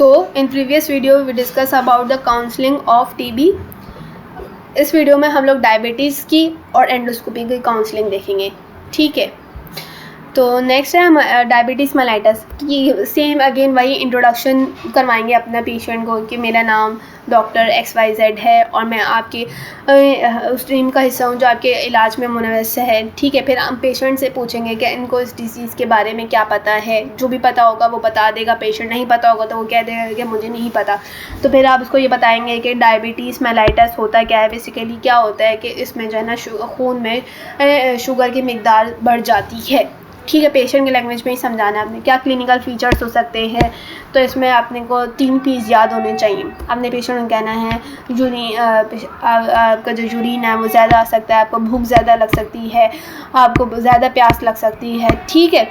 So in previous video we discuss about the counseling of TB. इस video में हम लोग डायबिटीज़ की और एंडोस्कोपी की काउंसलिंग देखेंगे, ठीक है। तो नेक्स्ट है हम डायबिटीज़ मेलाइटस की सेम अगेन वही इंट्रोडक्शन करवाएंगे अपना पेशेंट को कि मेरा नाम डॉक्टर XYZ है और मैं आपकी उस टीम का हिस्सा हूँ जो आपके इलाज में मुनव्वस है, ठीक है। फिर हम पेशेंट से पूछेंगे कि इनको इस डिसीज़ के बारे में क्या पता है। जो भी पता होगा वो बता देगा, पेशेंट नहीं पता होगा तो वो कह देगा कि मुझे नहीं पता। तो फिर आप उसको ये बताएंगे कि डायबिटीज़ मेलाइटस होता क्या है, बेसिकली क्या होता है कि इसमें जो है ना खून में शुगर की मिकदार बढ़ जाती है, ठीक है। पेशेंट की लैंग्वेज में ही समझाना है आपने। क्या क्लिनिकल फीचर्स हो सकते हैं, तो इसमें आपने को 3 पीस याद होने चाहिए। आपने पेशेंट को कहना है आपका जो यूरिन है वो ज़्यादा आ सकता है, आपको भूख ज़्यादा लग सकती है, आपको ज़्यादा प्यास लग सकती है, ठीक है,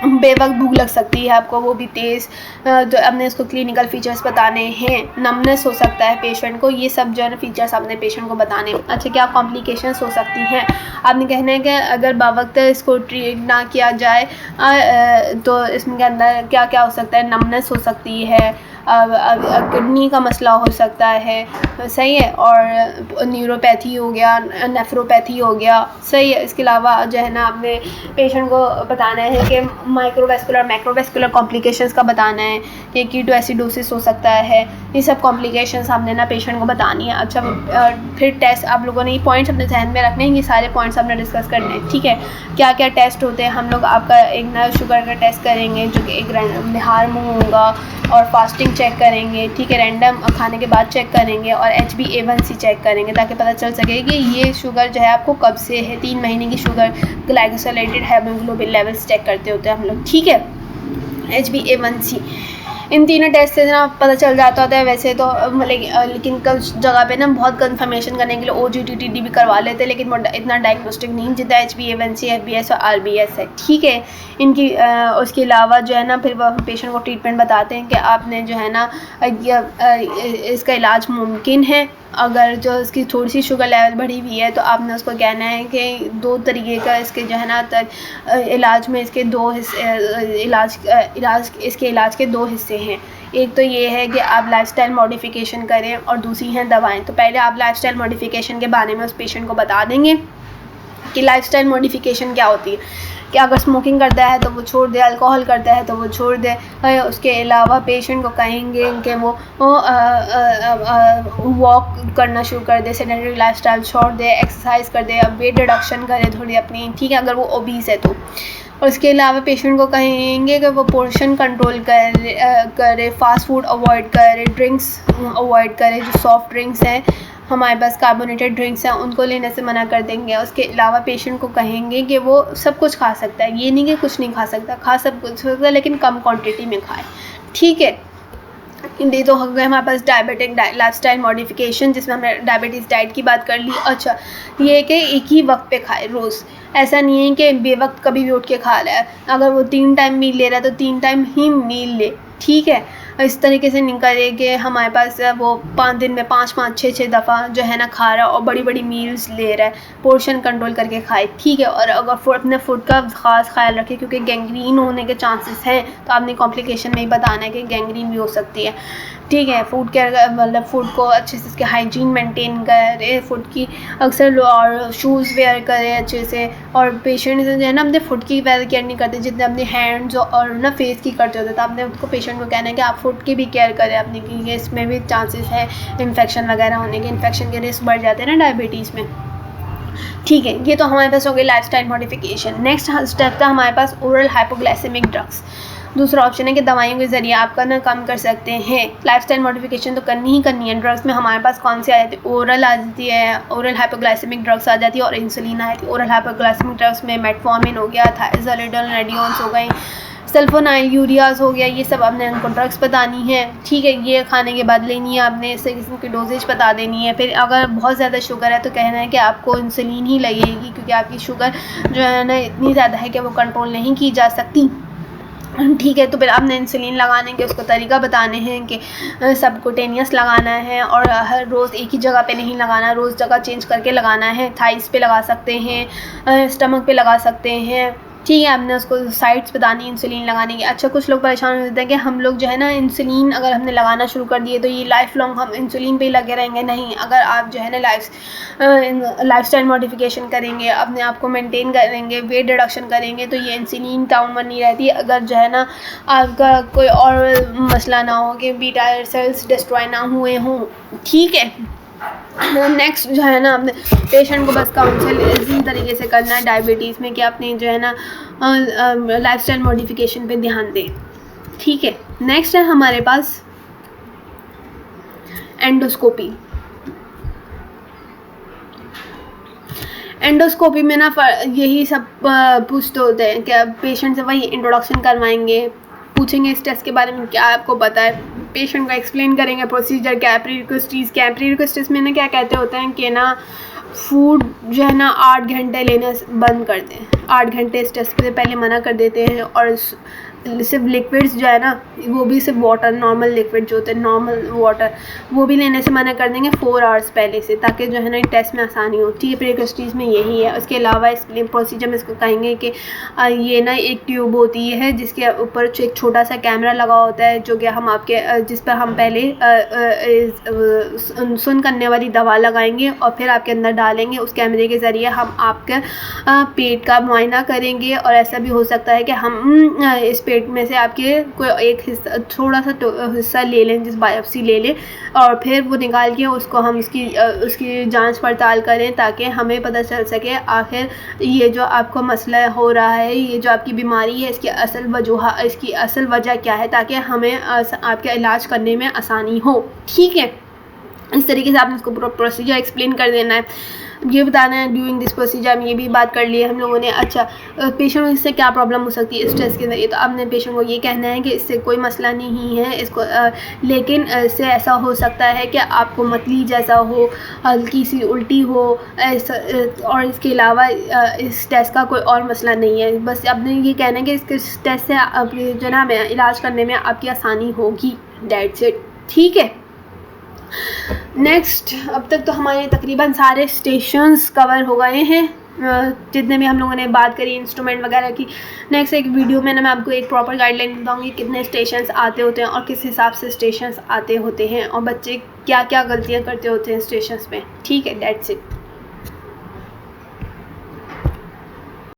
बेवक्त भूख लग सकती है आपको, वो भी तेज़। तो आपने उसको क्लिनिकल फीचर्स बताने हैं। नमनेस हो सकता है पेशेंट को, ये सब जो है ना फीचर्स आपने पेशेंट को बताने। अच्छा, क्या कॉम्प्लिकेशंस हो सकती हैं, आपने कहना है कि अगर बावक्त इसको ट्रीट ना किया जाए तो इसके अंदर क्या क्या हो सकता है। नमनेस हो सकती है, किडनी का मसला हो सकता है, सही है, और न्यूरोपैथी हो गया, नेफ्रोपैथी हो गया, सही है। इसके अलावा जो है ना आपने पेशेंट को बताना है कि माइक्रोवेस्कुलर मैक्रोवेस्कुलर कॉम्प्लिकेशंस का बताना है कि कीटोएसिडोसिस हो सकता है। ये सब कॉम्प्लिकेशंस आपने ना पेशेंट को बतानी है। अच्छा, फिर टेस्ट आप लोगों ने ये पॉइंट्स अपने ध्यान में रखने हैं, ये सारे पॉइंट्स आपने डिस्कस करने हैं, ठीक है। क्या क्या टेस्ट होते हैं, हम लोग आपका एक ना शुगर का टेस्ट करेंगे जो कि एक बिहार मुँह होगा, और फास्टिंग चेक करेंगे, ठीक है, रैंडम खाने के बाद चेक करेंगे, और HbA1c चेक करेंगे ताकि पता चल सके कि ये शुगर जो है आपको कब से है। 3 महीने की sugar, glycosylated haemoglobin levels check करते होते हैं हम लोग, ठीक है। HbA1c, इन तीनों टेस्ट से ना पता चल जाता होता है वैसे तो, लेकिन कुछ जगह पे ना बहुत कंफर्मेशन करने के लिए OGTT भी करवा लेते हैं, लेकिन इतना डायग्नोस्टिक नहीं जितना HbA1c, FBS और RBS है, ठीक है। इनकी उसके अलावा जो है ना फिर वह पेशेंट को ट्रीटमेंट बताते हैं कि आपने जो है ना इसका इलाज मुमकिन है। अगर जो इसकी थोड़ी सी शुगर लेवल बढ़ी हुई है तो आपने उसको कहना है कि 2 तरीके का इसके जो है ना इलाज में इसके 2 हिस्से, इसके इलाज के 2 हिस्से हैं। एक तो ये है कि आप लाइफस्टाइल मॉडिफिकेशन करें और दूसरी हैं दवाएं। तो पहले आप लाइफस्टाइल मॉडिफिकेशन के बारे में उस पेशेंट को बता देंगे कि लाइफस्टाइल मॉडिफिकेशन क्या होती है, कि अगर स्मोकिंग करता है तो वो छोड़ दे, अल्कोहल करता है तो वो छोड़ दे। उसके अलावा पेशेंट को कहेंगे कि वो वॉक करना शुरू कर दे, सेडेंटरी लाइफस्टाइल छोड़ दे, एक्सरसाइज कर दे, वेट रिडक्शन करे थोड़ी अपनी, ठीक है, अगर वो ओबीस है तो। और उसके अलावा पेशेंट को कहेंगे कि वो पोर्शन कंट्रोल करे, फास्ट फूड अवॉइड करे, ड्रिंक्स अवॉइड करे, जो सॉफ्ट ड्रिंक्स हैं हमारे पास, कार्बोनेटेड ड्रिंक्स हैं, उनको लेने से मना कर देंगे। उसके अलावा पेशेंट को कहेंगे कि वो सब कुछ खा सकता है, ये नहीं कि कुछ नहीं खा सकता, खा सब कुछ सकता है लेकिन कम क्वांटिटी में खाए, ठीक है। ये तो हो गए हमारे पास डायबिटिक लाइफस्टाइल मॉडिफिकेशन, जिसमें हमने डायबिटीज़ डाइट की बात कर ली। अच्छा, ये है कि एक ही वक्त पे खाए रोज़, ऐसा नहीं है कि बेवक्त कभी भी उठ के खा रहा है। अगर वो 3 टाइम मील ले रहा है तो 3 टाइम ही मील ले, ठीक है। इस तरीके से नहीं करे कि हमारे पास वो 5 दिन में 5-5, 6-6 दफ़ा जो है ना खा रहा है और बड़ी बड़ी मील्स ले रहा है। पोर्शन कंट्रोल करके खाए, ठीक है। और अगर अपने फूड का ख़ास ख्याल रखें क्योंकि गैंग्रीन होने के चांसेस हैं, तो आपने कॉम्प्लिकेशन में ही बताना है कि गैंग्रीन भी हो सकती है, ठीक है। फूड केयर मतलब फूड को अच्छे से इसके हाइजीन मेंटेन करे, फूड की अक्सर और शूज़ वेयर करें अच्छे से। और पेशेंट जो है ना अपने फूड की वेयर केयर नहीं करते जितने अपने हैंड्स और ना फेस की करते होते, तो आपने उसको पेशेंट को कहना है कि आप फूड की भी केयर करें अपनी, क्योंकि इसमें भी चांसेस है इन्फेक्शन वगैरह होने के, इन्फेक्शन के रिस्क बढ़ जाते हैं ना डायबिटीज़ में, ठीक है। ये तो हमारे पास हो गई लाइफस्टाइल मॉडिफिकेशन। नेक्स्ट स्टेप था हमारे पास ओरल हाइपोग्लाइसेमिक ड्रग्स। दूसरा ऑप्शन है कि दवाइयों के ज़रिए आपका ना कम कर सकते हैं। लाइफस्टाइल मॉडिफिकेशन तो करनी ही करनी है। ड्रग्स में हमारे पास कौन सी आ जाती है, ओरल आ जाती है, ओरल हाइपोग्लाइसेमिक ड्रग्स आ जाती है, और इंसुलिन आ जाती है। ओरल हाइपोग्लाइसेमिक ड्रग्स में मेटफॉर्मिन हो गया, थाइज़ोलिडोल, रेडियोन्स हो गई, सल्फोनाइल यूरियाज हो गया, ये सब आपने उनको ड्रग्स बतानी है, ठीक है। ये खाने के बाद लेनी है आपने, इससे किस्म की डोजेज बता देनी है। फिर अगर बहुत ज़्यादा शुगर है तो कहना है कि आपको इंसुलिन ही लगेगी, क्योंकि आपकी शुगर जो है ना इतनी ज़्यादा है कि वो कंट्रोल नहीं की जा सकती, ठीक है। तो फिर आपने इंसुलिन लगाने के उसको तरीका बताने हैं कि सबकुटेनियस लगाना है और हर रोज़ एक ही जगह पे नहीं लगाना, रोज़ जगह चेंज करके लगाना है। थाइस पे लगा सकते हैं, स्टमक पे लगा सकते हैं, ठीक है, आपने उसको साइड्स बतानी इंसुलिन लगाने की। अच्छा, कुछ लोग परेशान हो जाते हैं कि हम लोग जो है ना इंसुलिन अगर हमने लगाना शुरू कर दिए तो ये लाइफ लॉन्ग हम इंसुलिन पे ही लगे रहेंगे। नहीं, अगर आप जो है ना लाइफस्टाइल मॉडिफिकेशन करेंगे, अपने आप को मेंटेन करेंगे, वेट रिडक्शन करेंगे, तो ये इंसुलिन का उम्र नहीं रहती। अगर जो है ना आपका कोई और मसला ना हो कि बीटा सेल्स डिस्ट्रॉय ना हुए हों, ठीक है। नेक्स्ट जो है ना अपने पेशेंट को बस काउंसिल इसी तरीके से करना है डायबिटीज़ में कि अपनी जो है ना लाइफस्टाइल मॉडिफिकेशन पे ध्यान दें, ठीक है। नेक्स्ट है हमारे पास एंडोस्कोपी। एंडोस्कोपी में ना यही सब पूछते होते हैं कि पेशेंट से वही इंट्रोडक्शन करवाएंगे, पूछेंगे इस टेस्ट के बारे में क्या आपको पता है, पेशेंट को एक्सप्लेन करेंगे प्रोसीजर क्या है, प्री रिक्वेस्टीज़ में ना क्या कहते होते हैं कि ना फूड जो है ना 8 घंटे लेना बंद कर दें, 8 घंटे इस टेस्ट से पहले मना कर देते हैं। और सिर्फ लिक्विड्स जो है ना वो भी सिर्फ वाटर, नॉर्मल लिक्विड जो होते हैं नॉर्मल वाटर, वो भी लेने से मना कर देंगे 4 आवर्स पहले से, ताकि जो है ना टेस्ट में आसानी हो, ठीक है। प्री रिक्वेस्टीज़ में यही है। उसके अलावा इस प्रोसीजर में इसको कहेंगे कि ये ना एक ट्यूब होती है जिसके ऊपर एक छोटा सा कैमरा लगा होता है, जो कि हम आपके जिस पर हम पहले सुन करने वाली दवा लगाएंगे और फिर आपके अंदर डालेंगे। उस कैमरे के ज़रिए हम आपके पेट का मुआयना करेंगे, और ऐसा भी हो सकता है कि हम इस पेट में से आपके कोई एक हिस्सा, थोड़ा सा हिस्सा ले लें, जिस बायोप्सी ले लें, और फिर वो निकाल के उसको हम उसकी जांच पड़ताल करें, ताकि हमें पता चल सके आखिर ये जो आपको मसला हो रहा है, ये जो आपकी बीमारी है, इसकी असल वजह क्या है, ताकि हमें आपके इलाज करने में आसानी हो, ठीक है। इस तरीके से आपने उसको पूरा प्रोसीजर एक्सप्लेन कर देना है। ये बताना है ड्यूरिंग दिस प्रोसीजर में, ये भी बात कर ली है हम लोगों ने। अच्छा, पेशेंट को इससे क्या प्रॉब्लम हो सकती है इस टेस्ट के ज़रिए, तो आपने पेशेंट को ये कहना है कि इससे कोई मसला नहीं है इसको, लेकिन इससे ऐसा हो सकता है कि आपको मतली जैसा हो, हल्की सी उल्टी हो, ऐसा। और इसके अलावा इस टेस्ट का कोई और मसला नहीं है, बस आपने ये कहना है कि इस टेस्ट से जो ना इलाज करने में आपकी आसानी होगी, दैट्स इट, ठीक है। नेक्स्ट, अब तक तो हमारे तकरीबन सारे स्टेशंस कवर हो गए हैं, जितने भी हम लोगों ने बात करी इंस्ट्रूमेंट वगैरह की। नेक्स्ट एक वीडियो में ना मैं आपको एक प्रॉपर गाइडलाइन बताऊंगी कितने स्टेशंस आते होते हैं और किस हिसाब से स्टेशंस आते होते हैं, और बच्चे क्या क्या गलतियां करते होते हैं स्टेशंस पे, ठीक है। That's it.